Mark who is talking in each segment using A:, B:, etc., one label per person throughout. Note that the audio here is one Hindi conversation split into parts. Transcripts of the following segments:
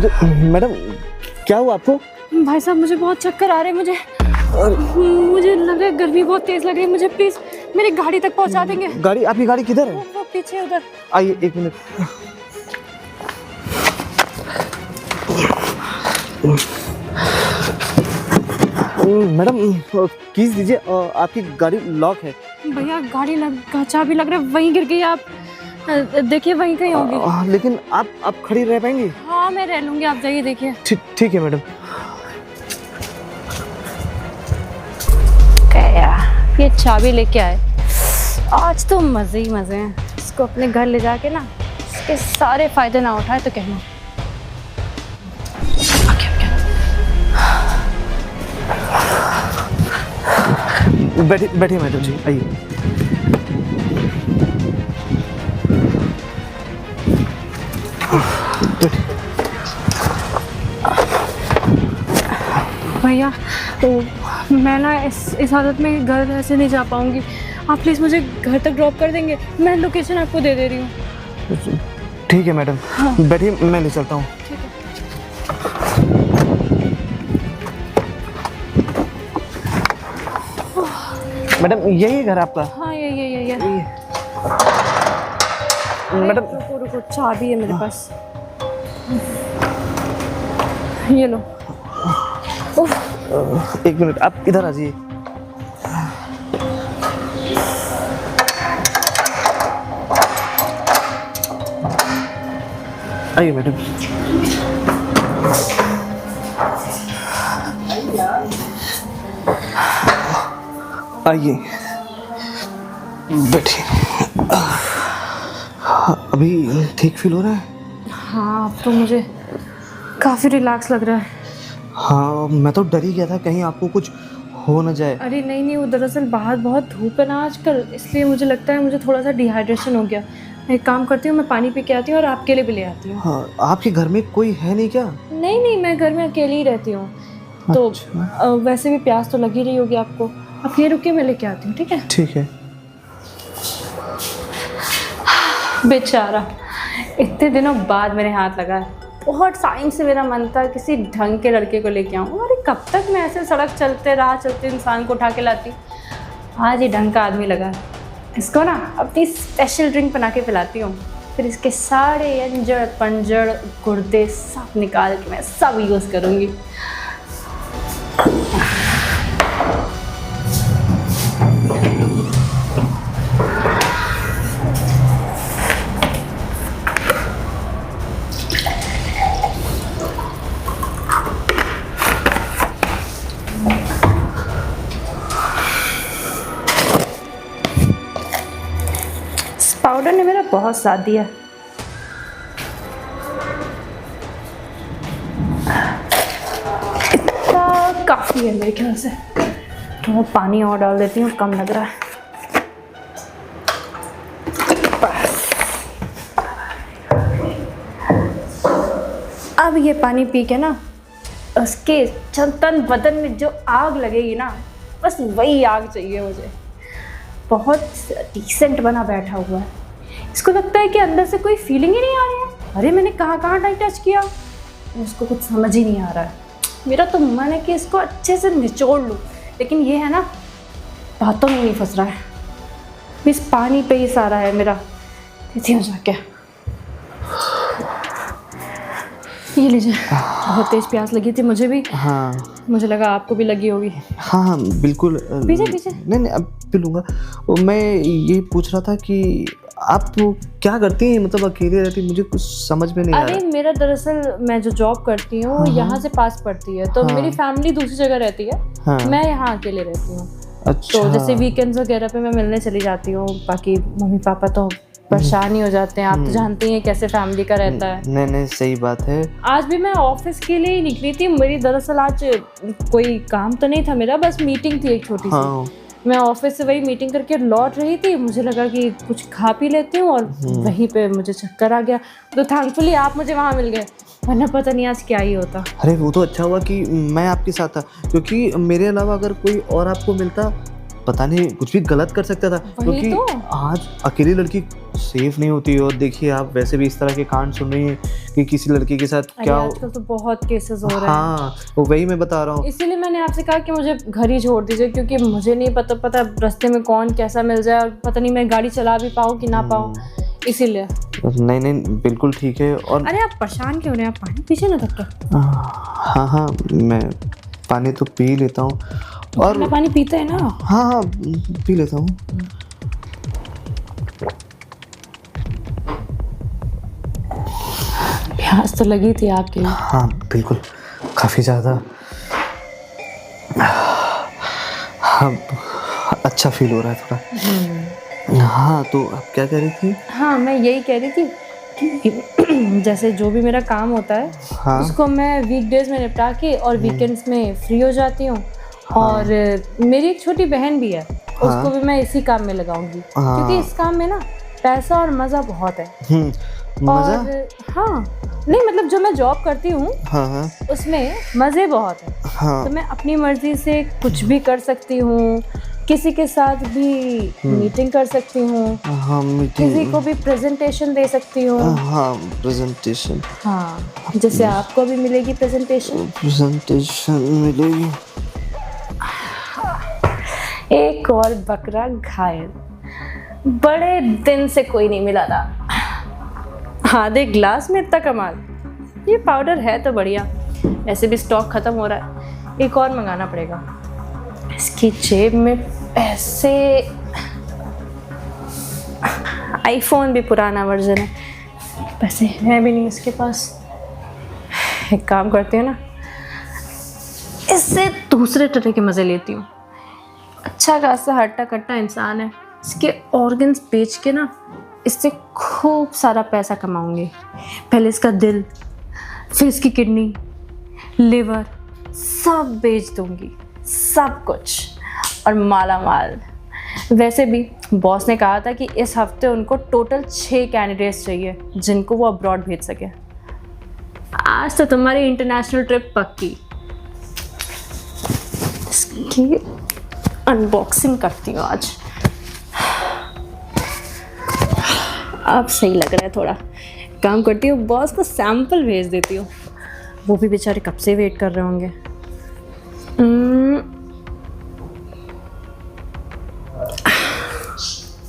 A: अरे मैडम, क्या हुआ आपको?
B: भाई साहब मुझे बहुत चक्कर आ रहे हैं। मुझे लग रहा है गर्मी बहुत तेज लग रही है मुझे। प्लीज मेरी गाड़ी तक पहुंचा देंगे?
A: गाड़ी, आपकी गाड़ी किधर है?
B: वो पीछे उधर।
A: आइए 1 मिनट। मैडम कीज दीजिए, आपकी गाड़ी लॉक है।
B: भैया गाड़ी चाबी लग रहा है वहीं गिर गई। आप देखिए वहीं कहीं होगी।
A: लेकिन आप खड़ी रह पाएंगी?
B: हाँ मैं रह लूंगी, आप जाइए देखिए।
A: ठीक है मैडम।
B: ये चाबी लेके आए, आज तो मजे ही मजे हैं। इसको अपने घर ले जाके ना इसके सारे फायदे ना उठाए तो कहना।
A: बैठिए मैडम जी, आइए।
B: भैया तो मैं ना इस हालत में घर ऐसे नहीं जा पाऊंगी। आप प्लीज़ मुझे घर तक ड्रॉप कर देंगे? मैं लोकेशन आपको दे दे रही हूँ।
A: ठीक है मैडम। हाँ। बैठिए, मैं ले चलता हूँ।
B: ठीक है।
A: मैडम यही है घर आपका?
B: हाँ ये
A: मैडम
B: रुको, चाबी है मेरे पास, ये लो।
A: 1 मिनट, आप इधर आ जाइए। आइए मैडम। आइए बैठिए। अभी ठीक फील हो रहा है?
B: हाँ अब तो मुझे काफ़ी रिलैक्स लग रहा है।
A: हाँ मैं तो डर ही गया था कहीं आपको कुछ हो न जाए।
B: अरे नहीं, वो दरअसल बाहर बहुत धूप है ना आजकल, इसलिए मुझे लगता है मुझे थोड़ा सा डिहाइड्रेशन हो गया। मैं एक काम करती हूँ, मैं पानी पी के आती हूँ और आपके लिए भी ले आती हूँ।
A: हाँ, आपके घर में कोई है नहीं क्या?
B: नहीं, मैं घर में अकेली ही रहती हूँ। तो
A: अच्छा।
B: वैसे भी प्यास तो लगी रही होगी आपको। आप ये रुकिए, मैं लेके आती हूँ। ठीक है?
A: ठीक है।
B: बेचारा इतने दिनों बाद मेरे हाथ लगा है। बहुत टाइम से मेरा मन था किसी ढंग के लड़के को लेके आऊँ। अरे कब तक मैं ऐसे सड़क चलते राह चलते इंसान को उठा के लाती। आज ही ढंग का आदमी लगा। इसको ना अपनी स्पेशल ड्रिंक बना के पिलाती हूँ, फिर इसके सारे अंजड़ पंजड़ गुर्दे सब निकाल के मैं सब यूज़ करूँगी। पाउडर ने मेरा बहुत साथ दिया। इतना काफ़ी है मेरे ख्याल से। थोड़ा पानी और डाल देती हूँ, कम लग रहा है। बस अब ये पानी पी के ना उसके तन बदन में जो आग लगेगी ना, बस वही आग चाहिए मुझे। बहुत डिसेंट बना बैठा हुआ है। इसको लगता है कि अंदर से कोई फीलिंग ही नहीं आ रही है। अरे मैंने कहाँ टच किया, उसको कुछ समझ ही नहीं आ रहा है। मेरा तो मन है कि इसको अच्छे से निचोड़ लूँ, लेकिन ये है ना बातों में नहीं फंस रहा है। इस पानी पे ही सारा है मेरा। इसी हो जाके ये लीजिए। बहुत तेज प्यास लगी थी मुझे भी।
A: हाँ
B: मुझे लगा आपको भी लगी होगी।
A: हाँ बिल्कुल।
B: पीछे
A: नहीं अब पी लूँगा। मैं ये पूछ रहा था कि आप तो क्या करती हैं, मतलब अकेले रहती? मुझे कुछ समझ में नहीं आ रहा।
B: अरे मेरा दरअसल मैं जो जॉब करती हूँ
A: हाँ,
B: यहाँ से पास पड़ती है, तो
A: हाँ,
B: मेरी फैमिली दूसरी जगह रहती है।
A: हाँ,
B: मैं यहाँ अकेले रहती हूँ।
A: अच्छा।
B: तो जैसे वीकेंड्स वगैरह पे मैं मिलने चली जाती हूँ। बाकी मम्मी पापा तो परेशान ही हो जाते हैं। आप तो जानती हैं कैसे फैमिली का रहता है।
A: नहीं सही बात है।
B: आज भी मैं ऑफिस के लिए ही निकली थी। मेरी दरअसल आज कोई काम तो नहीं था मेरा, बस मीटिंग थी एक छोटी सी। मैं ऑफिस से वही मीटिंग करके लौट रही थी। मुझे लगा कि कुछ खा पी लेती हूँ, और वहीं पे मुझे चक्कर आ गया। तो थैंकफुली आप मुझे वहाँ मिल गए, वरना पता नहीं आज क्या ही होता।
A: अरे वो तो अच्छा हुआ कि मैं आपके साथ था, क्योंकि मेरे अलावा अगर कोई और आपको मिलता पता नहीं कुछ भी गलत कर सकता था,
B: वही
A: क्योंकि
B: तो।
A: आज अकेली लड़की सेफ नहीं होती। और देखिए आप वैसे भी इस तरह के कांड सुन रही हैं कि किसी लड़की के साथ
B: अरे
A: क्या
B: आजकल तो बहुत केसेस हो रहे हैं।
A: हाँ वो वही मैं बता रहा हूँ।
B: इसीलिए मैंने आपसे कहा कि मुझे घर ही छोड़ दीजिए, क्योंकि मुझे नहीं पता रास्ते में कौन कैसा मिल जाए, और पता नहीं मैं गाड़ी चला भी पाऊँ कि ना पाऊँ, इसीलिए।
A: नहीं बिल्कुल ठीक है। और
B: अरे आप परेशान क्यों हो रहे हैं, आप पानी पीछे ना तब तक।
A: हाँ मैं पानी तो पी लेता हूँ। और
B: मैं पानी पीते हैं ना।
A: हाँ पी लेता हूँ।
B: प्यास तो लगी थी आपके लिए।
A: हाँ बिल्कुल, काफ़ी ज़्यादा। हाँ अच्छा फील हो रहा है थोड़ा। हाँ तो आप क्या कह रही थी?
B: हाँ मैं यही कह रही थी कि जैसे जो भी मेरा काम होता है,
A: हाँ
B: उसको मैं वीकडेज में निपटा के और वीकेंड्स में फ्री हो जाती हूँ। और मेरी एक छोटी बहन भी है, उसको भी मैं इसी काम में लगाऊंगी, क्योंकि इस काम में ना पैसा और मज़ा बहुत है।
A: मज़ा?
B: और हाँ नहीं मतलब जो मैं जॉब करती हूँ
A: हाँ
B: उसमें मज़े बहुत है।
A: हाँ
B: तो मैं अपनी मर्जी से कुछ भी कर सकती हूँ, किसी के साथ भी मीटिंग कर सकती हूँ,
A: हाँ मीटिंग,
B: किसी को भी प्रेजेंटेशन दे सकती हूँ।
A: हाँ प्रेजेंटेशन,
B: हाँ जैसे आपको भी मिलेगी
A: प्रेजेंटेशन मिलेगी।
B: एक और बकरा घायल, बड़े दिन से कोई नहीं मिला था। आधे ग्लास में इतना कमाल। ये पाउडर है तो बढ़िया, ऐसे भी स्टॉक खत्म हो रहा है, एक और मंगाना पड़ेगा। इसकी जेब में पैसे, आईफोन भी पुराना वर्जन है, पैसे हैं भी नहीं इसके पास। एक काम करती हूँ ना, इससे दूसरे तरह के मज़े लेती हूँ। अच्छा खासा हट्टा कट्टा इंसान है, इसके ऑर्गन्स बेच के ना इससे खूब सारा पैसा कमाऊंगी। पहले इसका दिल, फिर इसकी किडनी, लिवर सब बेच दूंगी, सब कुछ, और माला माल। वैसे भी बॉस ने कहा था कि इस हफ्ते उनको टोटल 6 कैंडिडेट्स चाहिए जिनको वो अब्रॉड भेज सके। आज तो तुम्हारी इंटरनेशनल ट्रिप पक्की। इसकी अनबॉक्सिंग करती हूँ आज। अब सही लग रहा है थोड़ा। काम करती हूँ, बॉस को सैंपल भेज देती हूँ, वो भी बेचारे कब से वेट कर रहे होंगे।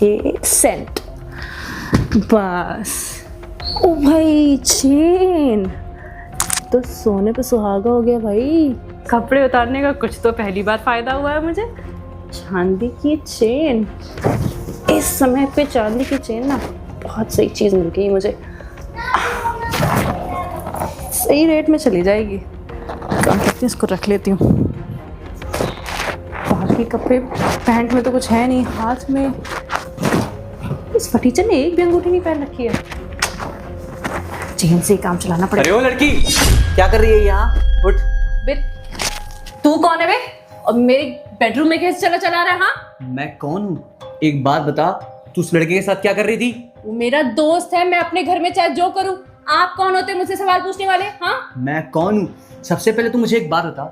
B: ये सेंट, बस। ओ भाई चेन, तो सोने पे सुहागा हो गया भाई। कपड़े उतारने का कुछ तो पहली बार फायदा हुआ है मुझे। चांदी की चेन, इस समय पे चांदी की चेन ना बहुत सही चीज़ मिल गई मुझे, सही रेट में चली जाएगी। काम करती हूँ, इसको रख लेती हूँ। बाकी कपड़े, पैंट में तो कुछ है नहीं, हाथ में इस फटीचर ने एक भी अंगूठी नहीं पहन रखी है। चेन से ही काम चलाना पड़ेगा।
C: अरे ओ लड़की, क्या कर रही है यहाँ? उठ।
B: बे तू कौन है बे? और मेरे बेडरूम में कैसे चला रहा है? हाँ
C: मैं कौन हूँ? एक बात बता, तू उस लड़के के साथ क्या कर रही थी?
B: वो मेरा दोस्त है, मैं अपने घर में चाहे जो करूं। आप कौन होते मुझसे सवाल पूछने वाले? हाँ
C: मैं कौन हूँ? सबसे पहले तू मुझे एक बात बता,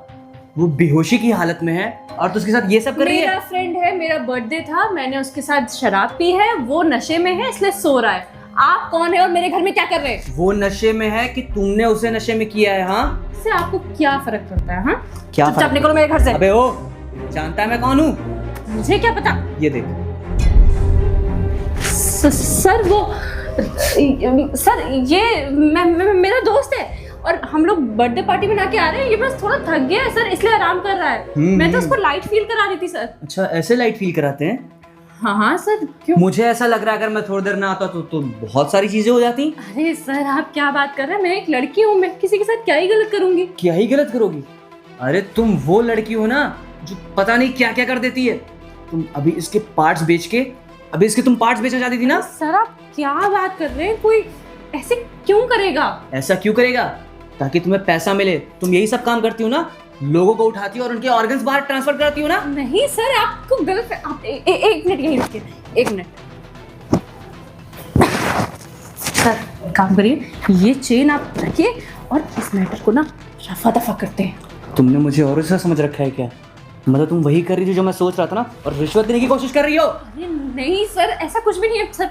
C: वो बेहोशी की हालत में है और तू उसके साथ ये सब कर रही है?
B: मेरा फ्रेंड है, मेरा बर्थडे था, मैंने उसके साथ शराब पी है, वो नशे में है इसलिए सो रहा है। आप कौन है और मेरे घर में क्या कर रहे हैं?
C: वो नशे में है कि तुमने उसे नशे में किया है? हाँ,
B: इससे आपको क्या फर्क पड़ता है? हाँ
C: क्या
B: चुपचाप निकलो मेरे घर से।
C: अबे ओ, जानता है मैं कौन हूँ?
B: मुझे क्या पता।
C: ये देख।
B: सर वो सर ये मेरा दोस्त है और हम लोग बर्थडे पार्टी मना के आ रहे हैं। ये बस थोड़ा थक गया है सर, इसलिए आराम कर रहा है। मैं तो उसको लाइट फील करा रही थी सर।
C: अच्छा, ऐसे लाइट फील कराते हैं?
B: हाँ हाँ सर, क्यों?
C: मुझे ऐसा लग रहा है अगर मैं थोड़ी देर ना आता तो बहुत सारी चीजें हो जाती।
B: अरे सर आप क्या बात कर रहे हैं, मैं एक लड़की हूँ, मैं किसी के साथ क्या ही गलत करूंगी।
C: क्या ही गलत करोगी? अरे तुम वो लड़की हो ना जो पता नहीं क्या क्या कर देती है। तुम अभी इसके पार्ट्स बेच के, अभी इसके तुम पार्ट्स बेचना चाहती थी ना?
B: सर आप क्या बात कर रहे हैं, कोई ऐसे क्यों करेगा?
C: ऐसा क्यों करेगा? ताकि तुम्हें पैसा मिले। तुम यही सब काम करती हो ना, लोगों को उठाती हो और उनके ऑर्गन्स बाहर ट्रांसफर करती हो ना?
B: नहीं सर, आपको गलत। आप एक मिनट यहीं रुकिए, एक मिनट। सर काम करिए, ये चेन आप रखिए और इस मैटर को ना रफा दफा करते हैं।
C: तुमने मुझे और ऐसा समझ रखा है क्या? मतलब तुम वही कर रही थी जो मैं सोच रहा था ना, और रिश्वत देने की कोशिश कर रही हो।
B: अरे नहीं सर, ऐसा कुछ भी नहीं है सर।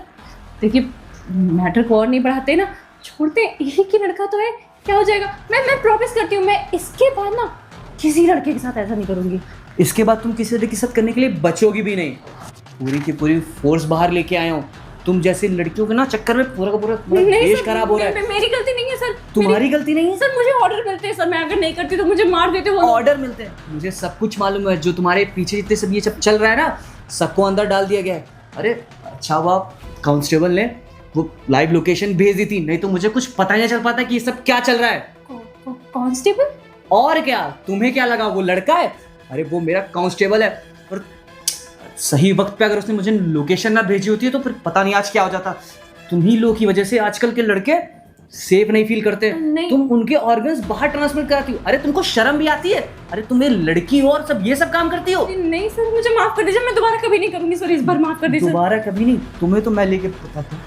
B: देखिए मैटर को और नहीं बढ़ाते ना, छोड़ते हैं, एक ही लड़का तो है, क्या हो जाएगा। मैं प्रॉमिस करती हूँ, मैं इसके बाद ना किसी लड़के के साथ ऐसा नहीं करूँगी।
C: इसके बाद तुम किसी लड़के के साथ करने के लिए बचोगी भी नहीं। पूरी की पूरी फोर्स बाहर लेके आया हूँ। तुम जैसी लड़कियों के ना चक्कर में पूरा का पूरा देश खराब हो रहा है।
B: मेरी गलती नहीं है सर।
C: तुम्हारी गलती नहीं है
B: सर, मुझे ऑर्डर मिलते हैं सर, मैं अगर नहीं करती तो मुझे मार देते वो।
C: ऑर्डर मिलते हैं, मुझे सब कुछ मालूम है। जो तुम्हारे पीछे जितने सब ये सब चल रहा है ना, सबको अंदर डाल दिया गया है। अरे अच्छा वो कांस्टेबल ने वो लाइव लोकेशन भेज दी थी, नहीं तो मुझे कुछ पता ही नहीं चल पाता कि ये सब क्या चल रहा है।
B: कांस्टेबल?
C: और क्या, तुम्हें क्या लगा वो लड़का है? अरे वो मेरा कांस्टेबल है। और सही वक्त पे अगर उसने मुझे लोकेशन ना भेजी होती है तो फिर पता नहीं आज क्या हो जाता। तुम्ही लोग की वजह से आजकल के लड़के सेफ नहीं फील करते। तुम उनके ऑर्गन्स बाहर ट्रांसमिट कराती हो। अरे तुमको शर्म भी आती है? अरे तुम एक लड़की हो और सब ये सब काम करती हो।
B: नहीं सर, मुझे माफ कर दीजिए, मैं दोबारा कभी नहीं करूंगी सर, इस बार माफ कर दीजिए।
C: दोबारा कभी नहीं? तुम्हें तो मैं लेके पता था,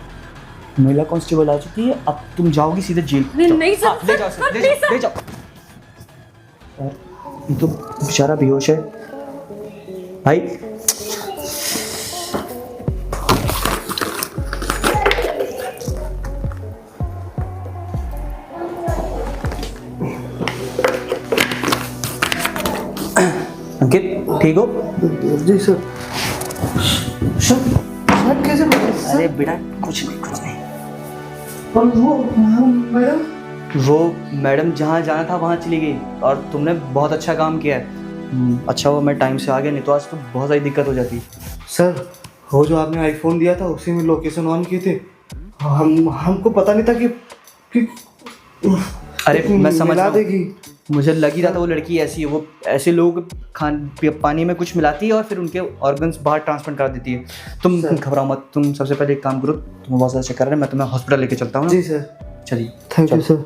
C: महिला कांस्टेबल आ चुकी है, अब तुम जाओगी सीधे जेल।
B: नहीं सर,
C: ले जाओ सर, ले जाओ। ये तो बेचारा बेहोश है भाई। अंकित ठीक हो?
A: जी सर। सर कैसे बोले सर?
C: अरे बेटा कुछ नहीं कुछ नहीं।
A: और वो मैडम?
C: वो मैडम जहाँ जाना था वहाँ चली गई, और तुमने बहुत अच्छा काम किया है। अच्छा हुआ मैं टाइम से आ गया, नहीं तो आज तो बहुत सारी दिक्कत हो जाती।
A: सर वो जो आपने आईफोन दिया था उसी में लोकेशन ऑन किए थे। हमको पता नहीं था कि
C: अरे मैं समझ रहा हूँ,
A: देगी।
C: मुझे लग ही रहा था वो लड़की ऐसी है। वो ऐसे लोग पानी में कुछ मिलाती है और फिर उनके ऑर्गन्स बाहर ट्रांसफर कर देती है। तुम घबराओ मत। तुम सबसे पहले एक काम करो, तुम्हें बहुत ज़्यादा चक्कर है, मैं तुम्हें हॉस्पिटल लेके चलता हूँ।
A: जी सर।
C: चलिए।
A: Thank you sir.